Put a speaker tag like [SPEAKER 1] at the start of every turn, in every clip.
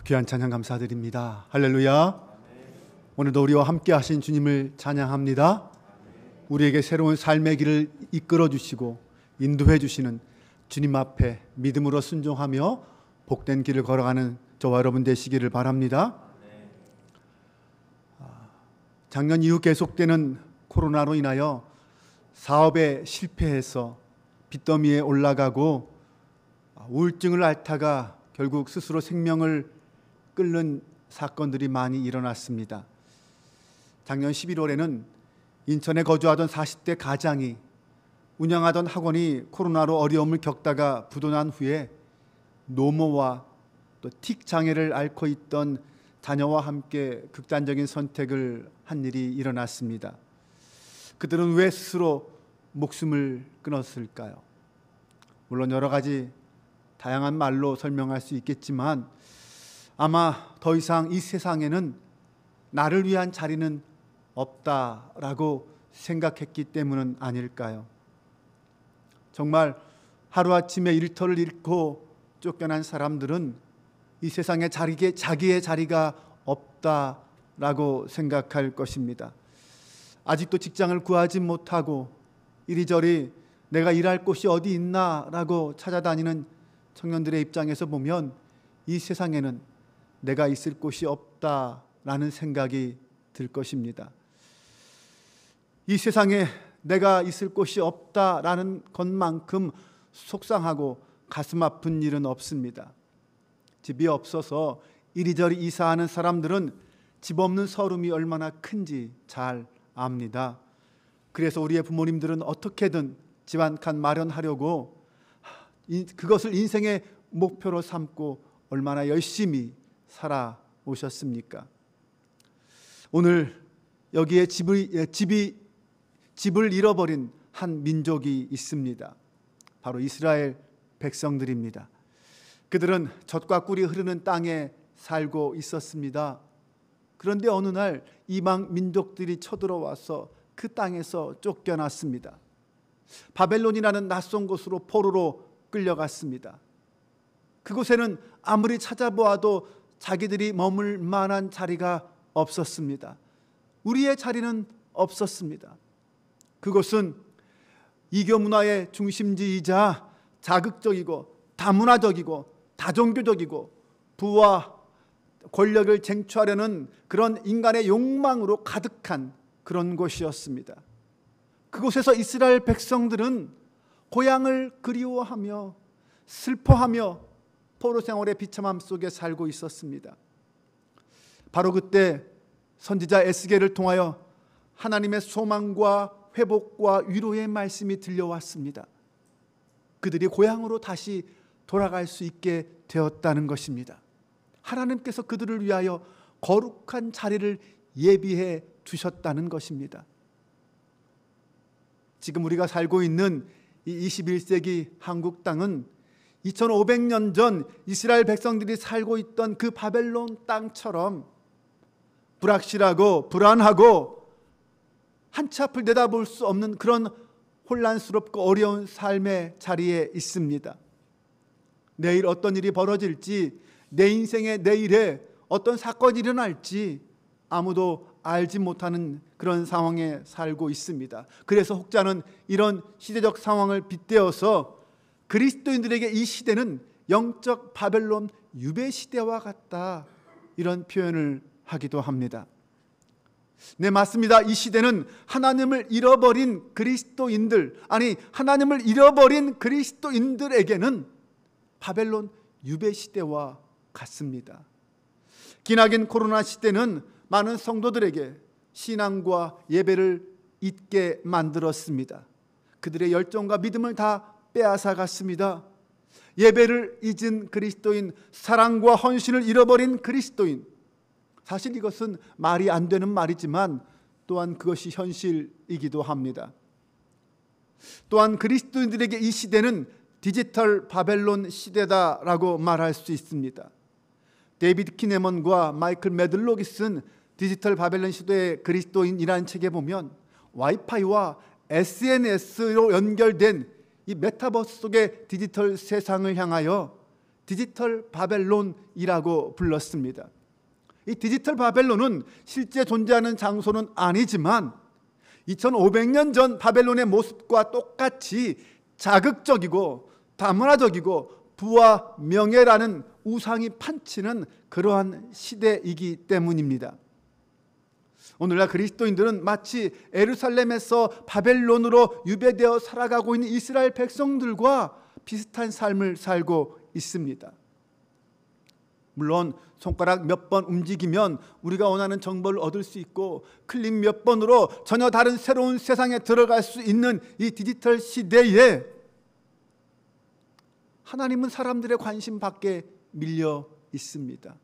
[SPEAKER 1] 귀한 찬양 감사드립니다. 할렐루야. 오늘도 우리와 함께 하신 주님을 찬양합니다. 우리에게 새로운 삶의 길을 이끌어 주시고 인도해 주시는 주님 앞에 믿음으로 순종하며 복된 길을 걸어가는 저와 여러분 되시기를 바랍니다. 작년 이후 계속되는 코로나로 인하여 사업에 실패해서 빚더미에 올라가고 우울증을 앓다가 결국 스스로 생명을 끊는 사건들이 많이 일어났습니다. 작년 11월에는 인천에 거주하던 40대 가장이 운영하던 학원이 코로나로 어려움을 겪다가 부도난 후에 노모와 또 틱 장애를 앓고 있던 자녀와 함께 극단적인 선택을 한 일이 일어났습니다. 그들은 왜 스스로 목숨을 끊었을까요? 물론 여러 가지 다양한 말로 설명할 수 있겠지만 아마 더 이상 이 세상에는 나를 위한 자리는 없다라고 생각했기 때문은 아닐까요? 정말 하루아침에 일터를 잃고 쫓겨난 사람들은 이 세상에 자기의 자리가 없다라고 생각할 것입니다. 아직도 직장을 구하지 못하고 이리저리 내가 일할 곳이 어디 있나라고 찾아다니는 청년들의 입장에서 보면 이 세상에는 내가 있을 곳이 없다라는 생각이 들 것입니다. 이 세상에 내가 있을 곳이 없다라는 것만큼 속상하고 가슴 아픈 일은 없습니다. 집이 없어서 이리저리 이사하는 사람들은 집 없는 서름이 얼마나 큰지 잘 압니다. 그래서 우리의 부모님들은 어떻게든 집 한 칸 마련하려고 그것을 인생의 목표로 삼고 얼마나 열심히 살아오셨습니까? 오늘 여기에 집을 잃어버린 한 민족이 있습니다. 바로 이스라엘 백성들입니다. 그들은 젖과 꿀이 흐르는 땅에 살고 있었습니다. 그런데 어느 날 이방 민족들이 쳐들어와서 그 땅에서 쫓겨났습니다. 바벨론이라는 낯선 곳으로 포로로 끌려갔습니다. 그곳에는 아무리 찾아보아도 자기들이 머물 만한 자리가 없었습니다. 우리의 자리는 없었습니다. 그곳은 이교 문화의 중심지이자 자극적이고 다문화적이고 다종교적이고 부와 권력을 쟁취하려는 그런 인간의 욕망으로 가득한 그런 곳이었습니다. 그곳에서 이스라엘 백성들은 고향을 그리워하며 슬퍼하며 포로 생활의 비참함 속에 살고 있었습니다. 바로 그때 선지자 에스겔을 통하여 하나님의 소망과 회복과 위로의 말씀이 들려왔습니다. 그들이 고향으로 다시 돌아갈 수 있게 되었다는 것입니다. 하나님께서 그들을 위하여 거룩한 자리를 예비해 두셨다는 것입니다. 지금 우리가 살고 있는 이 21세기 한국 땅은 2500년 전 이스라엘 백성들이 살고 있던 그 바벨론 땅처럼 불확실하고 불안하고 한치 앞을 내다볼 수 없는 그런 혼란스럽고 어려운 삶의 자리에 있습니다. 내일 어떤 일이 벌어질지, 내 인생의 내일에 어떤 사건이 일어날지 아무도 알지 못하는 그런 상황에 살고 있습니다. 그래서 혹자는 이런 시대적 상황을 빗대어서 그리스도인들에게 이 시대는 영적 바벨론 유배 시대와 같다, 이런 표현을 하기도 합니다. 네, 맞습니다. 이 시대는 하나님을 잃어버린 그리스도인들, 하나님을 잃어버린 그리스도인들에게는 바벨론 유배 시대와 같습니다. 기나긴 코로나 시대는 많은 성도들에게 신앙과 예배를 잊게 만들었습니다. 그들의 열정과 믿음을 다 빼앗아갔습니다. 예배를 잊은 그리스도인, 사랑과 헌신을 잃어버린 그리스도인, 사실 이것은 말이 안 되는 말이지만 또한 그것이 현실이기도 합니다. 또한 그리스도인들에게 이 시대는 디지털 바벨론 시대다라고 말할 수 있습니다. 데이비드 키네먼과 마이클 매들록이 쓴 디지털 바벨론 시대의 그리스도인이라는 책에 보면 와이파이와 SNS로 연결된 이 메타버스 속의 디지털 세상을 향하여 디지털 바벨론이라고 불렀습니다. 이 디지털 바벨론은 실제 존재하는 장소는 아니지만 2500년 전 바벨론의 모습과 똑같이 자극적이고 다문화적이고 부와 명예라는 우상이 판치는 그러한 시대이기 때문입니다. 오늘날 그리스도인들은 마치 예루살렘에서 바벨론으로 유배되어 살아가고 있는 이스라엘 백성들과 비슷한 삶을 살고 있습니다. 물론 손가락 몇 번 움직이면 우리가 원하는 정보를 얻을 수 있고 클릭 몇 번으로 전혀 다른 새로운 세상에 들어갈 수 있는 이 디지털 시대에 하나님은 사람들의 관심 밖에 밀려 있습니다.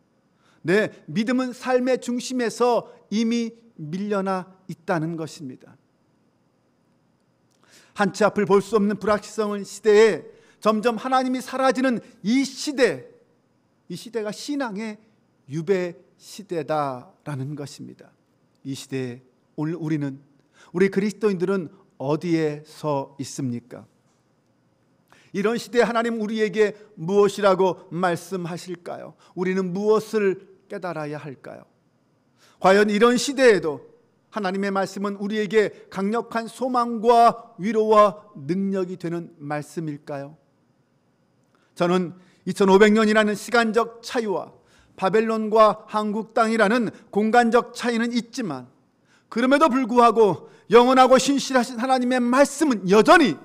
[SPEAKER 1] 네, 믿음은 삶의 중심에서 이미 밀려나 있다는 것입니다. 한치 앞을 볼 수 없는 불확실성 시대에 점점 하나님이 사라지는 이 시대가 신앙의 유배 시대다라는 것입니다. 이 시대에 오늘 우리 그리스도인들은 어디에 서 있습니까? 이런 시대에 하나님 우리에게 무엇이라고 말씀하실까요? 우리는 무엇을 깨달아야 할까요? 과연 이런 시대에도 하나님의 말씀은 우리에게 강력한 소망과 위로와 능력이 되는 말씀일까요? 저는 2500년이라는 시간적 차이와 바벨론과 한국 땅이라는 공간적 차이는 있지만 그럼에도 불구하고 영원하고 신실하신 하나님의 말씀은 여전히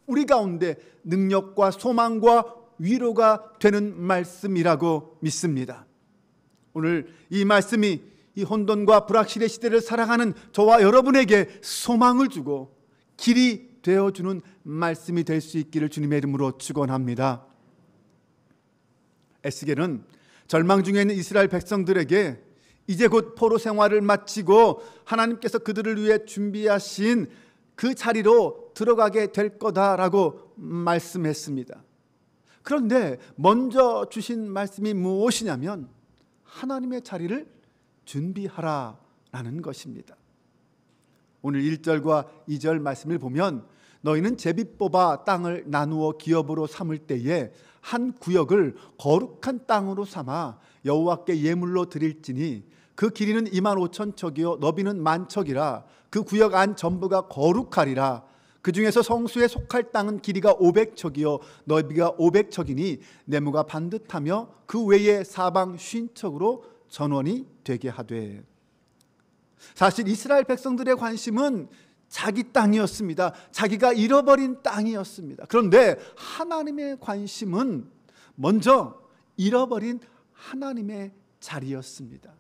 [SPEAKER 1] 우리 가운데 능력과 소망과 위로가 되는 말씀이라고 믿습니다. 오늘 이 말씀이 이 혼돈과 불확실의 시대를 살아가는 저와 여러분에게 소망을 주고 길이 되어주는 말씀이 될 수 있기를 주님의 이름으로 축원합니다. 에스겔은 절망 중에 있는 이스라엘 백성들에게 이제 곧 포로 생활을 마치고 하나님께서 그들을 위해 준비하신 그 자리로 들어가게 될 거다라고 말씀했습니다. 그런데 먼저 주신 말씀이 무엇이냐면 하나님의 자리를 준비하라라는 것입니다. 오늘 1절과 2절 말씀을 보면 너희는 제비 뽑아 땅을 나누어 기업으로 삼을 때에 한 구역을 거룩한 땅으로 삼아 여호와께 예물로 드릴지니 그 길이는 25,000척이요 너비는 10,000척이라 그 구역 안 전부가 거룩하리라. 그 중에서 성수에 속할 땅은 길이가 500척이요 너비가 500척이니 네모가 반듯하며 그 외에 사방 50척으로 전원이 되게 하되. 사실 이스라엘 백성들의 관심은 자기 땅이었습니다. 자기가 잃어버린 땅이었습니다. 그런데 하나님의 관심은 먼저 잃어버린 하나님의 자리였습니다.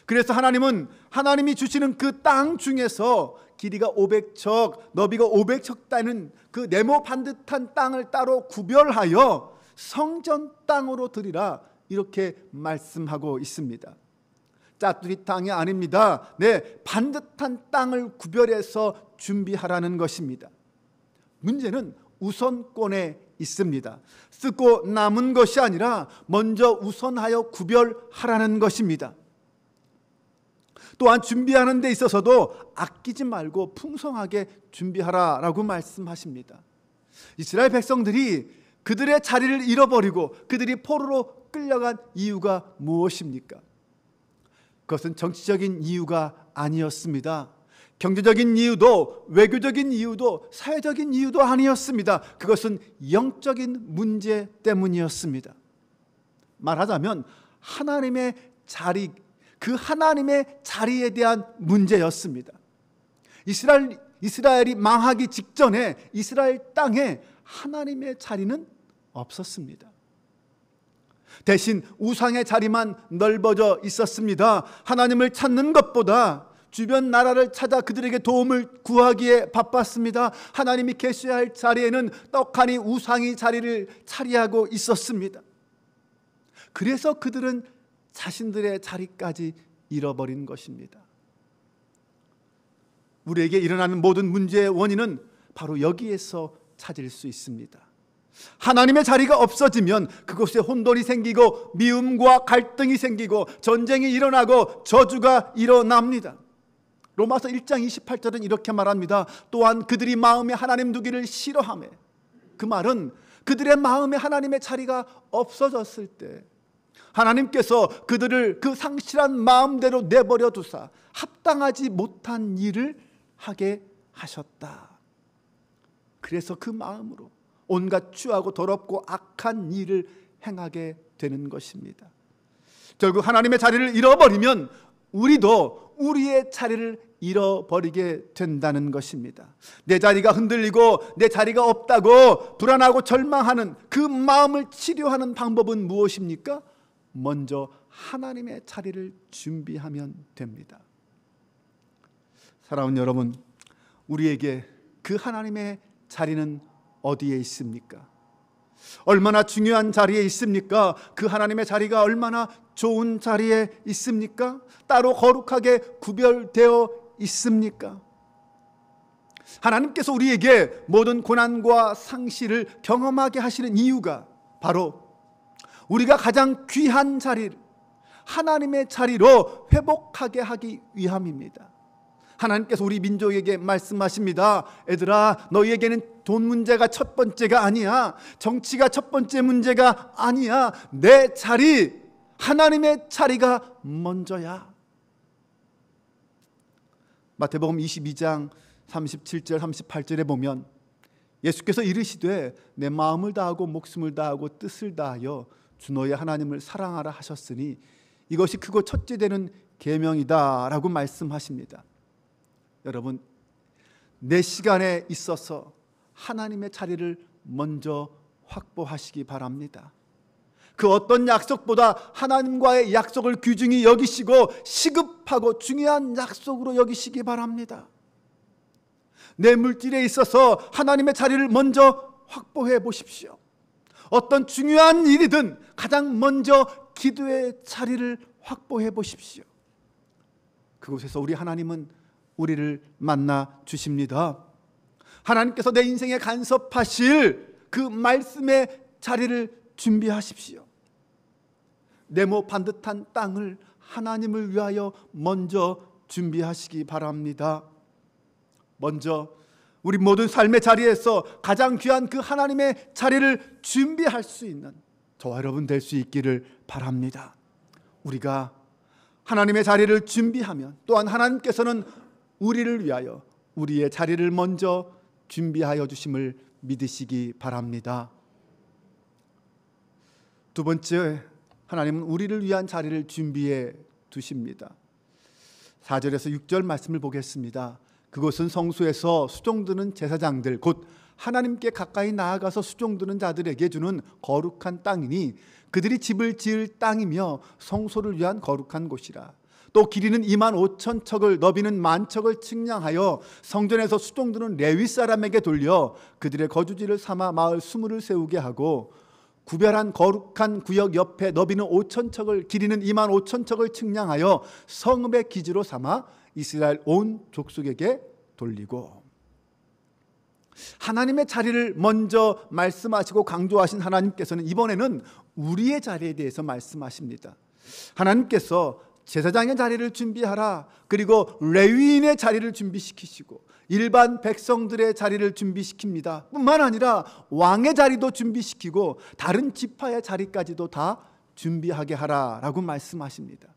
[SPEAKER 1] 그래서 하나님은 하나님이 주시는 그 땅 중에서 길이가 500척, 너비가 500척 되는 그 네모 반듯한 땅을 따로 구별하여 성전 땅으로 드리라 이렇게 말씀하고 있습니다. 짜투리 땅이 아닙니다. 네, 반듯한 땅을 구별해서 준비하라는 것입니다. 문제는 우선권에 있습니다. 쓰고 남은 것이 아니라 먼저 우선하여 구별하라는 것입니다. 또한 준비하는 데 있어서도 아끼지 말고 풍성하게 준비하라라고 말씀하십니다. 이스라엘 백성들이 그들의 자리를 잃어버리고 그들이 포로로 끌려간 이유가 무엇입니까? 그것은 정치적인 이유가 아니었습니다. 경제적인 이유도 외교적인 이유도 사회적인 이유도 아니었습니다. 그것은 영적인 문제 때문이었습니다. 말하자면 하나님의 자리, 그 하나님의 자리에 대한 문제였습니다. 이스라엘이 망하기 직전에 이스라엘 땅에 하나님의 자리는 없었습니다. 대신 우상의 자리만 넓어져 있었습니다. 하나님을 찾는 것보다 주변 나라를 찾아 그들에게 도움을 구하기에 바빴습니다. 하나님이 계셔야 할 자리에는 떡하니 우상이 자리를 차지하고 있었습니다. 그래서 그들은 자신들의 자리까지 잃어버린 것입니다. 우리에게 일어나는 모든 문제의 원인은 바로 여기에서 찾을 수 있습니다. 하나님의 자리가 없어지면 그곳에 혼돈이 생기고 미움과 갈등이 생기고 전쟁이 일어나고 저주가 일어납니다. 로마서 1장 28절은 이렇게 말합니다. 또한 그들이 마음에 하나님 두기를 싫어하며, 그 말은 그들의 마음에 하나님의 자리가 없어졌을 때 하나님께서 그들을 그 상실한 마음대로 내버려 두사 합당하지 못한 일을 하게 하셨다. 그래서 그 마음으로 온갖 추하고 더럽고 악한 일을 행하게 되는 것입니다. 결국 하나님의 자리를 잃어버리면 우리도 우리의 자리를 잃어버리게 된다는 것입니다. 내 자리가 흔들리고 내 자리가 없다고 불안하고 절망하는 그 마음을 치료하는 방법은 무엇입니까? 먼저 하나님의 자리를 준비하면 됩니다. 사랑하는 여러분, 우리에게 그 하나님의 자리는 어디에 있습니까? 얼마나 중요한 자리에 있습니까? 그 하나님의 자리가 얼마나 좋은 자리에 있습니까? 따로 거룩하게 구별되어 있습니까? 하나님께서 우리에게 모든 고난과 상실을 경험하게 하시는 이유가 바로 우리가 가장 귀한 자리를 하나님의 자리로 회복하게 하기 위함입니다. 하나님께서 우리 민족에게 말씀하십니다. 애들아, 너희에게는 돈 문제가 첫 번째가 아니야. 정치가 첫 번째 문제가 아니야. 내 자리, 하나님의 자리가 먼저야. 마태복음 22장 37절 38절에 보면 예수께서 이르시되 내 마음을 다하고 목숨을 다하고 뜻을 다하여 주 너의 하나님을 사랑하라 하셨으니 이것이 크고 첫째 되는 계명이다 라고 말씀하십니다. 여러분, 내 시간에 있어서 하나님의 자리를 먼저 확보하시기 바랍니다. 그 어떤 약속보다 하나님과의 약속을 귀중히 여기시고 시급하고 중요한 약속으로 여기시기 바랍니다. 내 물질에 있어서 하나님의 자리를 먼저 확보해 보십시오. 어떤 중요한 일이든 가장 먼저 기도의 자리를 확보해 보십시오. 그곳에서 우리 하나님은 우리를 만나 주십니다. 하나님께서 내 인생에 간섭하실 그 말씀의 자리를 준비하십시오. 네모 반듯한 땅을 하나님을 위하여 먼저 준비하시기 바랍니다. 먼저 우리 모든 삶의 자리에서 가장 귀한 그 하나님의 자리를 준비할 수 있는 저와 여러분 될 수 있기를 바랍니다. 우리가 하나님의 자리를 준비하면 또한 하나님께서는 우리를 위하여 우리의 자리를 먼저 준비하여 주심을 믿으시기 바랍니다. 두 번째, 하나님은 우리를 위한 자리를 준비해 두십니다. 4절에서 6절 말씀을 보겠습니다. 그곳은 성소에서 수종드는 제사장들 곧 하나님께 가까이 나아가서 수종드는 자들에게 주는 거룩한 땅이니 그들이 집을 지을 땅이며 성소를 위한 거룩한 곳이라. 또 길이는 2만 5천 척을 너비는 1만 척을 측량하여 성전에서 수종드는 레위 사람에게 돌려 그들의 거주지를 삼아 마을 수물을 세우게 하고 구별한 거룩한 구역 옆에 너비는 5천 척을 길이는 2만 5천 척을 측량하여 성읍의 기지로 삼아 이스라엘 온 족속에게 돌리고. 하나님의 자리를 먼저 말씀하시고 강조하신 하나님께서는 이번에는 우리의 자리에 대해서 말씀하십니다. 하나님께서 제사장의 자리를 준비하라, 그리고 레위인의 자리를 준비시키시고 일반 백성들의 자리를 준비시킵니다. 뿐만 아니라 왕의 자리도 준비시키고 다른 지파의 자리까지도 다 준비하게 하라라고 말씀하십니다.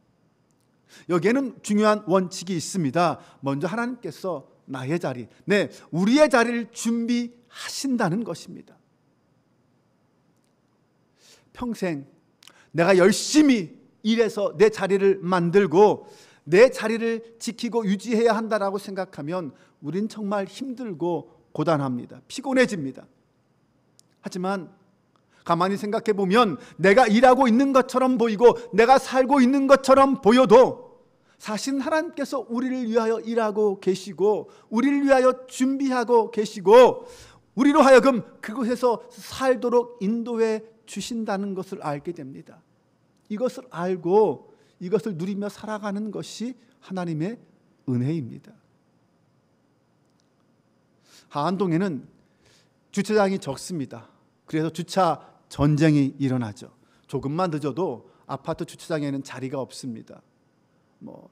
[SPEAKER 1] 여기에는 중요한 원칙이 있습니다. 먼저 하나님께서 나의 자리, 우리의 자리를 준비하신다는 것입니다. 평생 내가 열심히 일해서 내 자리를 만들고 내 자리를 지키고 유지해야 한다라고 생각하면 우린 정말 힘들고 고단합니다. 피곤해집니다. 하지만 가만히 생각해 보면 내가 일하고 있는 것처럼 보이고 내가 살고 있는 것처럼 보여도 사실 하나님께서 우리를 위하여 일하고 계시고 우리를 위하여 준비하고 계시고 우리로 하여금 그곳에서 살도록 인도해 주신다는 것을 알게 됩니다. 이것을 알고 이것을 누리며 살아가는 것이 하나님의 은혜입니다. 하안동에는 주차장이 적습니다. 그래서 주차 전쟁이 일어나죠. 조금만 늦어도 아파트 주차장에는 자리가 없습니다.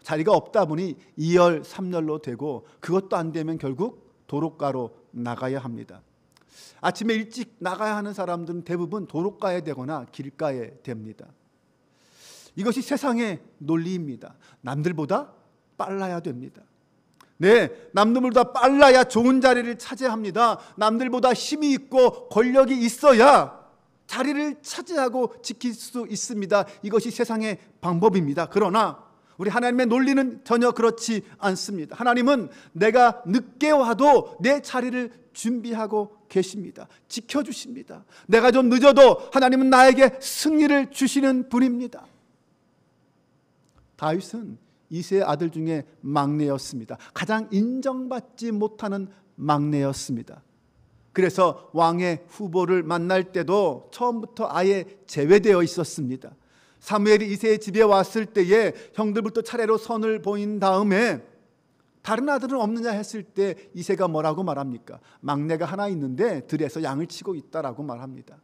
[SPEAKER 1] 자리가 없다 보니 2열, 3열로 되고 그것도 안 되면 결국 도로가로 나가야 합니다. 아침에 일찍 나가야 하는 사람들은 대부분 도로가에 되거나 길가에 됩니다. 이것이 세상의 논리입니다. 남들보다 빨라야 됩니다. 네, 남들보다 빨라야 좋은 자리를 차지합니다. 남들보다 힘이 있고 권력이 있어야 자리를 차지하고 지킬 수 있습니다. 이것이 세상의 방법입니다. 그러나 우리 하나님의 논리는 전혀 그렇지 않습니다. 하나님은 내가 늦게 와도 내 자리를 준비하고 계십니다. 지켜주십니다. 내가 좀 늦어도 하나님은 나에게 승리를 주시는 분입니다. 다윗은 이새의 아들 중에 막내였습니다. 가장 인정받지 못하는 막내였습니다. 그래서 왕의 후보를 만날 때도 처음부터 아예 제외되어 있었습니다. 사무엘이 이새의 집에 왔을 때에 형들부터 차례로 선을 보인 다음에 다른 아들은 없느냐 했을 때 이새가 뭐라고 말합니까? 막내가 하나 있는데 들에서 양을 치고 있다라고 말합니다.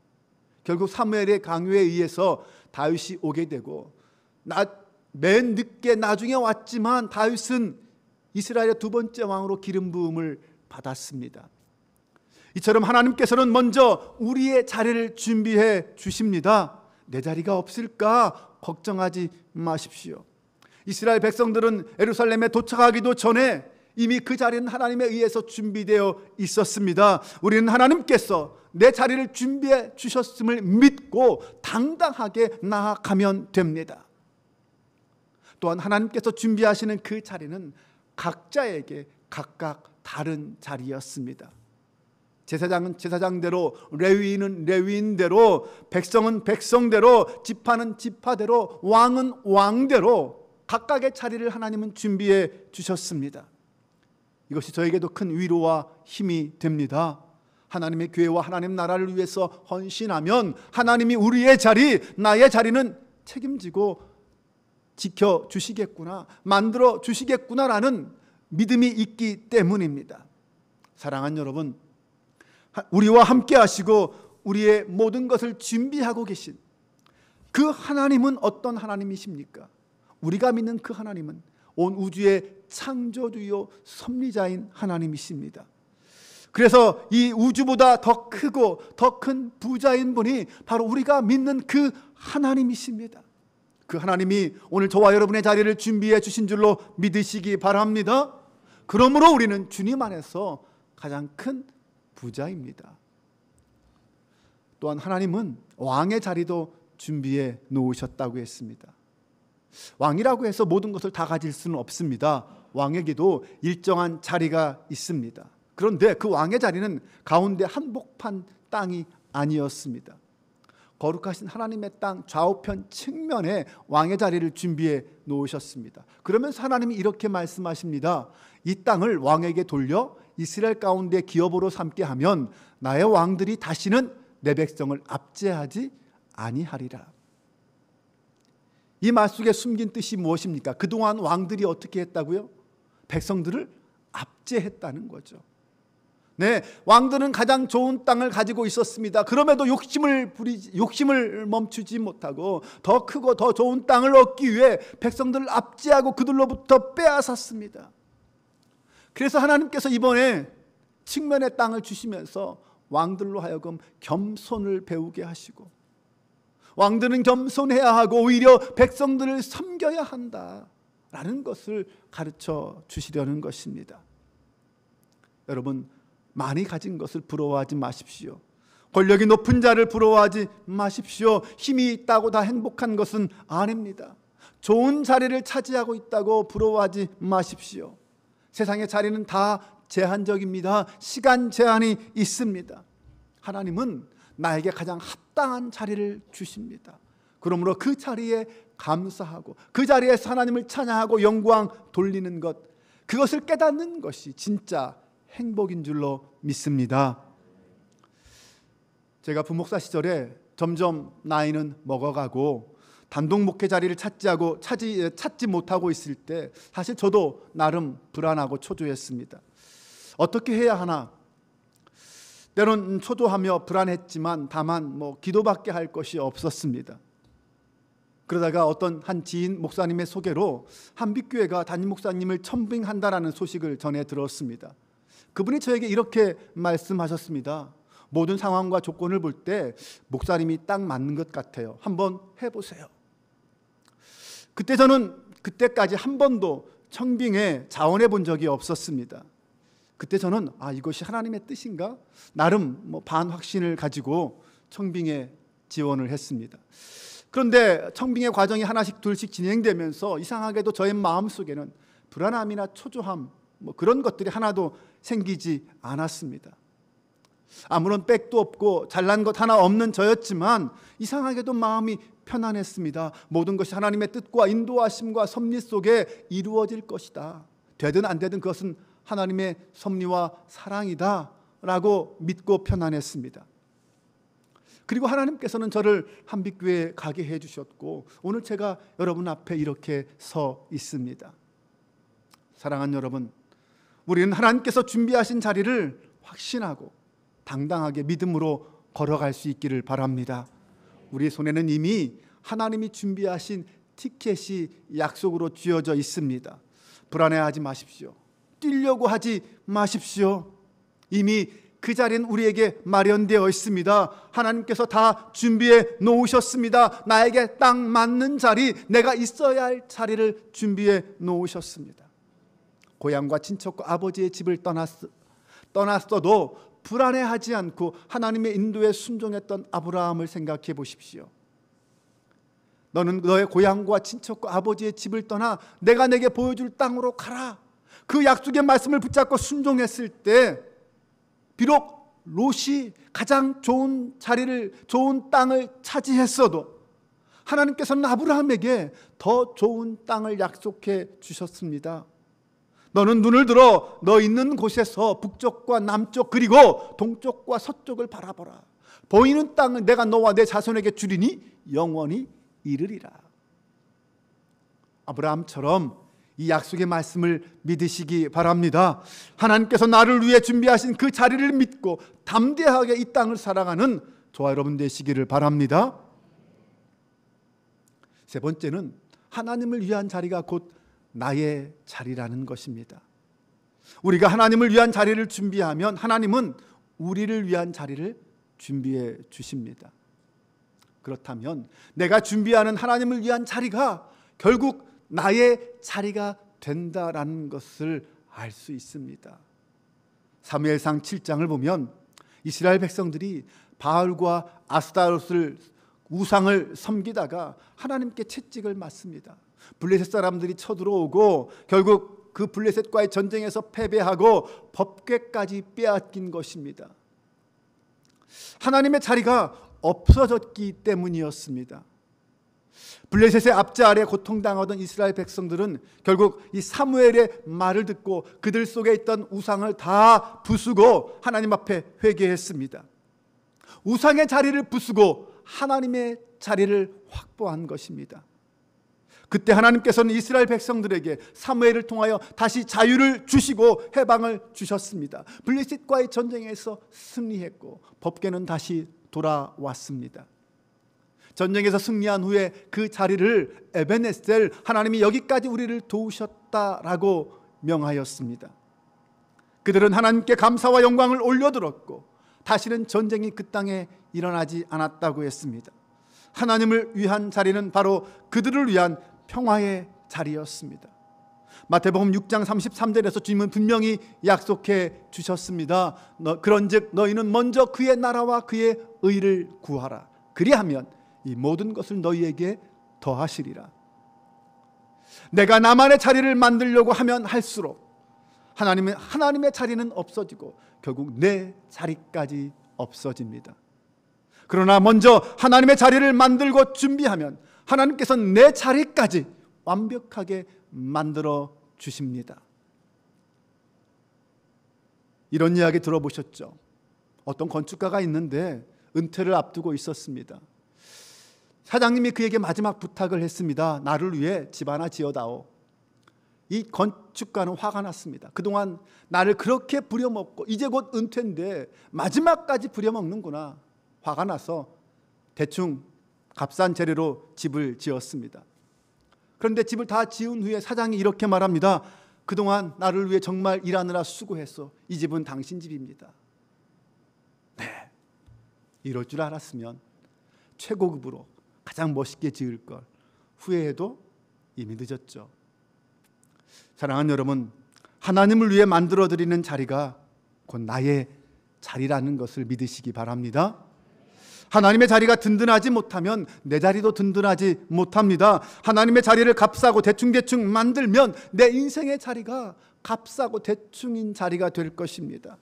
[SPEAKER 1] 결국 사무엘의 강요에 의해서 다윗이 오게 되고 맨 늦게 나중에 왔지만 다윗은 이스라엘의 두 번째 왕으로 기름 부음을 받았습니다. 이처럼 하나님께서는 먼저 우리의 자리를 준비해 주십니다. 내 자리가 없을까 걱정하지 마십시오. 이스라엘 백성들은 예루살렘에 도착하기도 전에 이미 그 자리는 하나님에 의해서 준비되어 있었습니다. 우리는 하나님께서 내 자리를 준비해 주셨음을 믿고 당당하게 나아가면 됩니다. 또한 하나님께서 준비하시는 그 자리는 각자에게 각각 다른 자리였습니다. 제사장은 제사장대로, 레위인은 레위인대로, 백성은 백성대로, 지파는 지파대로, 왕은 왕대로 각각의 자리를 하나님은 준비해 주셨습니다. 이것이 저에게도 큰 위로와 힘이 됩니다. 하나님의 교회와 하나님 나라를 위해서 헌신하면 하나님이 우리의 자리, 나의 자리는 책임지고 지켜주시겠구나, 만들어 주시겠구나라는 믿음이 있기 때문입니다. 사랑하는 여러분, 우리와 함께 하시고 우리의 모든 것을 준비하고 계신 그 하나님은 어떤 하나님이십니까? 우리가 믿는 그 하나님은 온 우주의 창조주요 섭리자인 하나님이십니다. 그래서 이 우주보다 더 크고 더 큰 부자인 분이 바로 우리가 믿는 그 하나님이십니다. 그 하나님이 오늘 저와 여러분의 자리를 준비해 주신 줄로 믿으시기 바랍니다. 그러므로 우리는 주님 안에서 가장 큰 부자입니다. 또한 하나님은 왕의 자리도 준비해 놓으셨다고 했습니다. 왕이라고 해서 모든 것을 다 가질 수는 없습니다. 왕에게도 일정한 자리가 있습니다. 그런데 그 왕의 자리는 가운데 한복판 땅이 아니었습니다. 거룩하신 하나님의 땅 좌우편 측면에 왕의 자리를 준비해 놓으셨습니다. 그러면서 하나님이 이렇게 말씀하십니다. 이 땅을 왕에게 돌려 이스라엘 가운데 기업으로 삼게 하면 나의 왕들이 다시는 내 백성을 압제하지 아니하리라. 이 말 속에 숨긴 뜻이 무엇입니까? 그동안 왕들이 어떻게 했다고요? 백성들을 압제했다는 거죠. 네, 왕들은 가장 좋은 땅을 가지고 있었습니다. 그럼에도 욕심을 멈추지 못하고 더 크고 더 좋은 땅을 얻기 위해 백성들을 압제하고 그들로부터 빼앗았습니다. 그래서 하나님께서 이번에 측면의 땅을 주시면서 왕들로 하여금 겸손을 배우게 하시고, 왕들은 겸손해야 하고 오히려 백성들을 섬겨야 한다라는 것을 가르쳐 주시려는 것입니다. 여러분, 많이 가진 것을 부러워하지 마십시오. 권력이 높은 자를 부러워하지 마십시오. 힘이 있다고 다 행복한 것은 아닙니다. 좋은 자리를 차지하고 있다고 부러워하지 마십시오. 세상의 자리는 다 제한적입니다. 시간 제한이 있습니다. 하나님은 나에게 가장 합당한 자리를 주십니다. 그러므로 그 자리에 감사하고 그 자리에서 하나님을 찬양하고 영광 돌리는 것, 그것을 깨닫는 것이 진짜 행복인 줄로 믿습니다. 제가 부목사 시절에 점점 나이는 먹어가고 단독 목회 자리를 찾지 못하고 있을 때 사실 저도 나름 불안하고 초조했습니다. 어떻게 해야 하나? 때론 초조하며 불안했지만 다만 기도밖에 할 것이 없었습니다. 그러다가 어떤 한 지인 목사님의 소개로 한빛교회가 담임 목사님을 천빙한다라는 소식을 전해 들었습니다. 그분이 저에게 이렇게 말씀하셨습니다. 모든 상황과 조건을 볼 때 목사님이 딱 맞는 것 같아요. 한번 해보세요. 그때 저는 그때까지 한 번도 청빙에 자원해 본 적이 없었습니다. 그때 저는 이것이 하나님의 뜻인가? 나름 반확신을 가지고 청빙에 지원을 했습니다. 그런데 청빙의 과정이 하나씩 둘씩 진행되면서 이상하게도 저의 마음속에는 불안함이나 초조함 그런 것들이 하나도 생기지 않았습니다. 아무런 백도 없고 잘난 것 하나 없는 저였지만 이상하게도 마음이 편안했습니다. 모든 것이 하나님의 뜻과 인도하심과 섭리 속에 이루어질 것이다. 되든 안 되든 그것은 하나님의 섭리와 사랑이다 라고 믿고 편안했습니다. 그리고 하나님께서는 저를 한빛교회에 가게 해주셨고 오늘 제가 여러분 앞에 이렇게 서 있습니다. 사랑하는 여러분, 우리는 하나님께서 준비하신 자리를 확신하고 당당하게 믿음으로 걸어갈 수 있기를 바랍니다. 우리 손에는 이미 하나님이 준비하신 티켓이 약속으로 쥐어져 있습니다. 불안해하지 마십시오. 뛰려고 하지 마십시오. 이미 그 자리는 우리에게 마련되어 있습니다. 하나님께서 다 준비해 놓으셨습니다. 나에게 딱 맞는 자리, 내가 있어야 할 자리를 준비해 놓으셨습니다. 고향과 친척과 아버지의 집을 떠났어도 불안해하지 않고 하나님의 인도에 순종했던 아브라함을 생각해 보십시오. 너는 너의 고향과 친척과 아버지의 집을 떠나 내가 내게 보여줄 땅으로 가라. 그 약속의 말씀을 붙잡고 순종했을 때 비록 롯이 가장 좋은 자리를, 좋은 땅을 차지했어도 하나님께서는 아브라함에게 더 좋은 땅을 약속해 주셨습니다. 너는 눈을 들어 너 있는 곳에서 북쪽과 남쪽 그리고 동쪽과 서쪽을 바라보라. 보이는 땅을 내가 너와 내 자손에게 주리니 영원히 이르리라. 아브라함처럼 이 약속의 말씀을 믿으시기 바랍니다. 하나님께서 나를 위해 준비하신 그 자리를 믿고 담대하게 이 땅을 살아가는 저와 여러분 되시기를 바랍니다. 세 번째는 하나님을 위한 자리가 곧 나의 자리라는 것입니다. 우리가 하나님을 위한 자리를 준비하면 하나님은 우리를 위한 자리를 준비해 주십니다. 그렇다면 내가 준비하는 하나님을 위한 자리가 결국 나의 자리가 된다라는 것을 알 수 있습니다. 사무엘상 7장을 보면 이스라엘 백성들이 바알과 아스타롯을 우상을 섬기다가 하나님께 채찍을 맞습니다. 블레셋 사람들이 쳐들어오고 결국 그 블레셋과의 전쟁에서 패배하고 법궤까지 빼앗긴 것입니다. 하나님의 자리가 없어졌기 때문이었습니다. 블레셋의 압제 아래 고통당하던 이스라엘 백성들은 결국 이 사무엘의 말을 듣고 그들 속에 있던 우상을 다 부수고 하나님 앞에 회개했습니다. 우상의 자리를 부수고 하나님의 자리를 확보한 것입니다. 그때 하나님께서는 이스라엘 백성들에게 사무엘을 통하여 다시 자유를 주시고 해방을 주셨습니다. 블레셋과의 전쟁에서 승리했고 법궤는 다시 돌아왔습니다. 전쟁에서 승리한 후에 그 자리를 에베네셀, 하나님이 여기까지 우리를 도우셨다라고 명하였습니다. 그들은 하나님께 감사와 영광을 올려드렸고 다시는 전쟁이 그 땅에 일어나지 않았다고 했습니다. 하나님을 위한 자리는 바로 그들을 위한 평화의 자리였습니다. 마태복음 6장 33절에서 주님은 분명히 약속해 주셨습니다. 그런즉 너희는 먼저 그의 나라와 그의 의를 구하라. 그리하면 이 모든 것을 너희에게 더하시리라. 내가 나만의 자리를 만들려고 하면 할수록 하나님의 자리는 없어지고 결국 내 자리까지 없어집니다. 그러나 먼저 하나님의 자리를 만들고 준비하면 하나님께서는 내 자리까지 완벽하게 만들어 주십니다. 이런 이야기 들어보셨죠? 어떤 건축가가 있는데 은퇴를 앞두고 있었습니다. 사장님이 그에게 마지막 부탁을 했습니다. 나를 위해 집 하나 지어다오. 이 건축가는 화가 났습니다. 그동안 나를 그렇게 부려먹고 이제 곧 은퇴인데 마지막까지 부려먹는구나. 화가 나서 대충 값싼 재료로 집을 지었습니다. 그런데 집을 다 지은 후에 사장이 이렇게 말합니다. 그동안 나를 위해 정말 일하느라 수고했어. 이 집은 당신 집입니다. 네, 이럴 줄 알았으면 최고급으로 가장 멋있게 지을 걸. 후회해도 이미 늦었죠. 사랑하는 여러분, 하나님을 위해 만들어드리는 자리가 곧 나의 자리라는 것을 믿으시기 바랍니다. 하나님의 자리가 든든하지 못하면 내 자리도 든든하지 못합니다. 하나님의 자리를 값싸고 대충대충 만들면 내 인생의 자리가 값싸고 대충인 자리가 될 것입니다.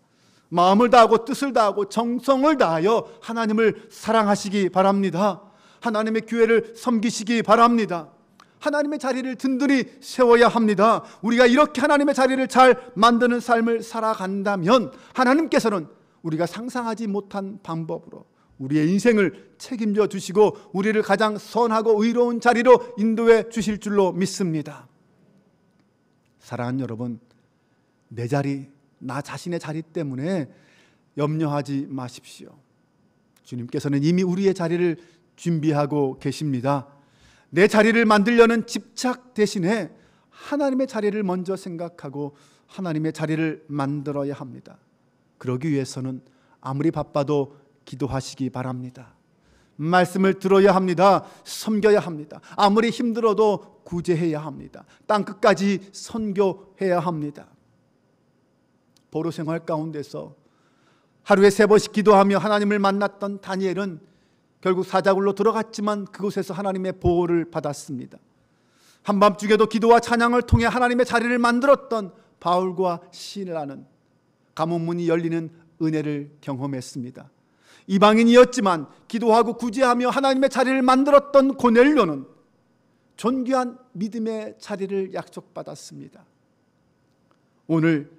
[SPEAKER 1] 마음을 다하고 뜻을 다하고 정성을 다하여 하나님을 사랑하시기 바랍니다. 하나님의 교회를 섬기시기 바랍니다. 하나님의 자리를 든든히 세워야 합니다. 우리가 이렇게 하나님의 자리를 잘 만드는 삶을 살아간다면 하나님께서는 우리가 상상하지 못한 방법으로 우리의 인생을 책임져 주시고 우리를 가장 선하고 의로운 자리로 인도해 주실 줄로 믿습니다. 사랑하는 여러분, 내 자리, 나 자신의 자리 때문에 염려하지 마십시오. 주님께서는 이미 우리의 자리를 준비하고 계십니다. 내 자리를 만들려는 집착 대신에 하나님의 자리를 먼저 생각하고 하나님의 자리를 만들어야 합니다. 그러기 위해서는 아무리 바빠도 기도하시기 바랍니다. 말씀을 들어야 합니다. 섬겨야 합니다. 아무리 힘들어도 구제해야 합니다. 땅끝까지 선교해야 합니다. 보로 생활 가운데서 하루에 3번씩 기도하며 하나님을 만났던 다니엘은 결국 사자굴로 들어갔지만 그곳에서 하나님의 보호를 받았습니다. 한밤중에도 기도와 찬양을 통해 하나님의 자리를 만들었던 바울과 시라는 감옥문이 열리는 은혜를 경험했습니다. 이방인이었지만 기도하고 구제하며 하나님의 자리를 만들었던 고넬료는 존귀한 믿음의 자리를 약속받았습니다. 오늘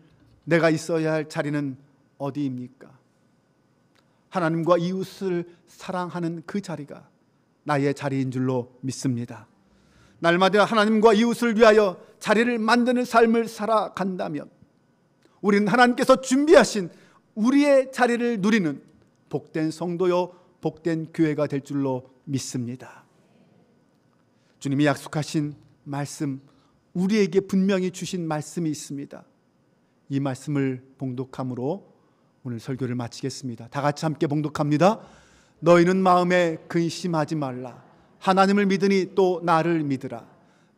[SPEAKER 1] 내가 있어야 할 자리는 어디입니까? 하나님과 이웃을 사랑하는 그 자리가 나의 자리인 줄로 믿습니다. 날마다 하나님과 이웃을 위하여 자리를 만드는 삶을 살아간다면 우리는 하나님께서 준비하신 우리의 자리를 누리는 복된 성도요 복된 교회가 될 줄로 믿습니다. 주님이 약속하신 말씀, 우리에게 분명히 주신 말씀이 있습니다. 이 말씀을 봉독함으로 오늘 설교를 마치겠습니다. 다 같이 함께 봉독합니다. 너희는 마음에 근심하지 말라. 하나님을 믿으니 또 나를 믿으라.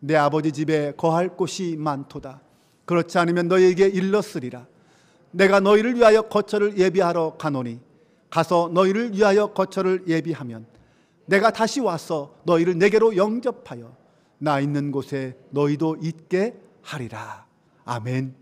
[SPEAKER 1] 내 아버지 집에 거할 곳이 많도다. 그렇지 않으면 너희에게 일렀으리라. 내가 너희를 위하여 거처를 예비하러 가노니 가서 너희를 위하여 거처를 예비하면 내가 다시 와서 너희를 내게로 영접하여 나 있는 곳에 너희도 있게 하리라. 아멘.